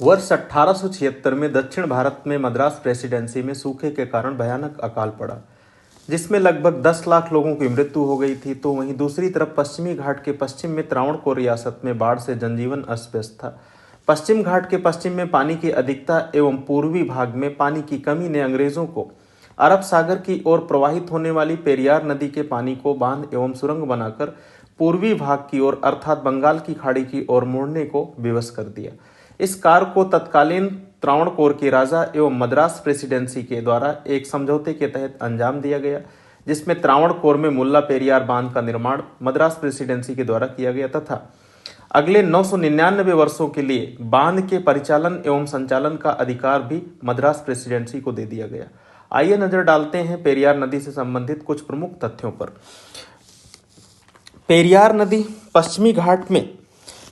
वर्ष 1876 में दक्षिण भारत में मद्रास प्रेसिडेंसी में सूखे के कारण भयानक अकाल पड़ा, जिसमें लगभग 10 लाख लोगों की मृत्यु हो गई थी। तो वहीं दूसरी तरफ पश्चिमी घाट के पश्चिम में त्रावणकोर रियासत में बाढ़ से जनजीवन अस्त व्यस्त था। पश्चिम घाट के पश्चिम में पानी की अधिकता एवं पूर्वी भाग में पानी की कमी ने अंग्रेजों को अरब सागर की ओर प्रवाहित होने वाली पेरियार नदी के पानी को बांध एवं सुरंग बनाकर पूर्वी भाग की ओर अर्थात बंगाल की खाड़ी की ओर मोड़ने को विवश कर दिया। इस कार्य को तत्कालीन त्रावणकोर के राजा एवं मद्रास प्रेसिडेंसी के द्वारा एक समझौते के तहत अंजाम दिया गया, जिसमें त्रावणकोर में मुल्ला पेरियार बांध का निर्माण मद्रास प्रेसिडेंसी के द्वारा किया गया तथा अगले 999 वर्षों के लिए बांध के परिचालन एवं संचालन का अधिकार भी मद्रास प्रेसिडेंसी को दे दिया गया। आइए नजर डालते हैं पेरियार नदी से संबंधित कुछ प्रमुख तथ्यों पर। पेरियार नदी पश्चिमी घाट में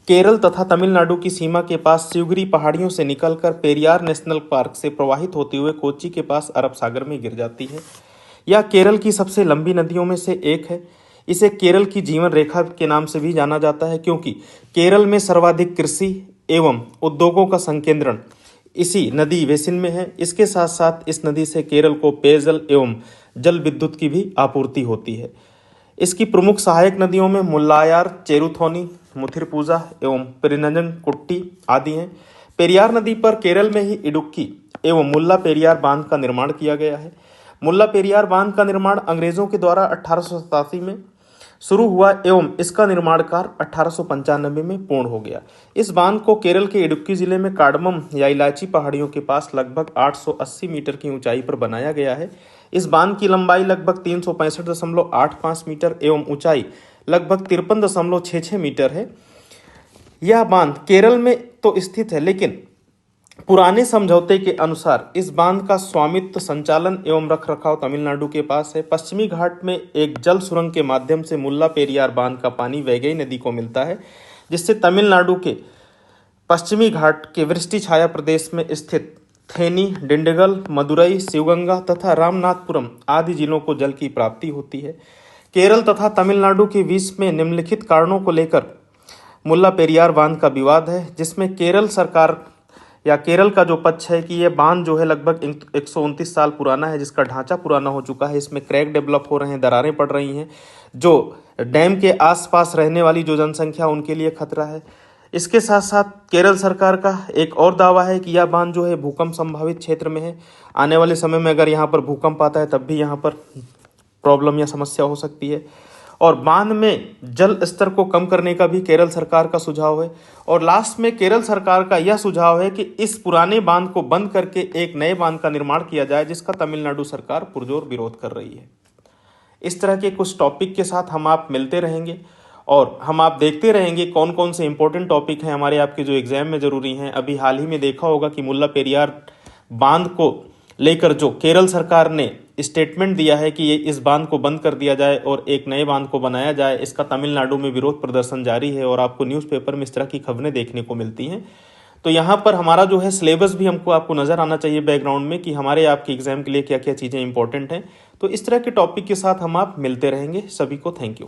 केरल तथा तमिलनाडु की सीमा के पास शिवगिरी पहाड़ियों से निकलकर पेरियार नेशनल पार्क से प्रवाहित होते हुए कोच्चि के पास अरब सागर में गिर जाती है। यह केरल की सबसे लंबी नदियों में से एक है। इसे केरल की जीवन रेखा के नाम से भी जाना जाता है, क्योंकि केरल में सर्वाधिक कृषि एवं उद्योगों का संकेंद्रण इसी नदी बेसिन में है। इसके साथ साथ इस नदी से केरल को पेयजल एवं जल विद्युत की भी आपूर्ति होती है। इसकी प्रमुख सहायक नदियों में मुल्लायार, चेरुथोनी, मुथिरपुजा एवं पेरिनंजनकुट्टी आदि हैं। पेरियार नदी पर केरल में ही इडुक्की एवं मुल्ला पेरियार बांध का निर्माण किया गया है। मुल्ला पेरियार बांध का निर्माण अंग्रेजों के द्वारा 1887 में शुरू हुआ एवं इसका निर्माण कार्य 1895 में पूर्ण हो गया। इस बांध को केरल के इडुक्की जिले में काडमम या इलायची पहाड़ियों के पास लगभग 880 मीटर की ऊंचाई पर बनाया गया है। इस बांध की लंबाई लगभग 365.85 मीटर एवं ऊंचाई लगभग 53.66 मीटर है। यह बांध केरल में तो स्थित है, लेकिन पुराने समझौते के अनुसार इस बांध का स्वामित्व, संचालन एवं रखरखाव तमिलनाडु के पास है। पश्चिमी घाट में एक जल सुरंग के माध्यम से मुल्ला पेरियार बांध का पानी वैगई नदी को मिलता है, जिससे तमिलनाडु के पश्चिमी घाट के वृष्टि छाया प्रदेश में स्थित थेनी, डिंडिगल, मदुरई, शिवगंगा तथा रामनाथपुरम आदि जिलों को जल की प्राप्ति होती है। केरल तथा तमिलनाडु के बीच में निम्नलिखित कारणों को लेकर मुल्ला पेरियार बांध का विवाद है, जिसमें केरल सरकार या केरल का जो पक्ष है कि यह बांध जो है लगभग 129 साल पुराना है, जिसका ढांचा पुराना हो चुका है, इसमें क्रैक डेवलप हो रहे हैं, दरारें पड़ रही हैं, जो डैम के आसपास रहने वाली जो जनसंख्या उनके लिए खतरा है। इसके साथ साथ केरल सरकार का एक और दावा है कि यह बांध जो है भूकंप संभावित क्षेत्र में है। आने वाले समय में अगर यहाँ पर भूकंप आता है तब भी यहाँ पर प्रॉब्लम या समस्या हो सकती है। और बांध में जल स्तर को कम करने का भी केरल सरकार का सुझाव है। और लास्ट में केरल सरकार का यह सुझाव है कि इस पुराने बांध को बंद करके एक नए बांध का निर्माण किया जाए, जिसका तमिलनाडु सरकार पुरजोर विरोध कर रही है। इस तरह के कुछ टॉपिक के साथ हम आप मिलते रहेंगे और हम आप देखते रहेंगे कौन कौन से इंपॉर्टेंट टॉपिक हैं हमारे आपके जो एग्जाम में ज़रूरी हैं। अभी हाल ही में देखा होगा कि मुल्ला पेरियार बांध को लेकर जो केरल सरकार ने स्टेटमेंट दिया है कि ये इस बांध को बंद कर दिया जाए और एक नए बांध को बनाया जाए, इसका तमिलनाडु में विरोध प्रदर्शन जारी है और आपको न्यूज़पेपर में इस तरह की खबरें देखने को मिलती हैं। तो यहाँ पर हमारा जो है सिलेबस भी आपको नज़र आना चाहिए बैकग्राउंड में कि हमारे आपके एग्जाम के लिए क्या क्या चीज़ें इंपॉर्टेंट हैं। तो इस तरह के टॉपिक के साथ हम आप मिलते रहेंगे। सभी को थैंक यू।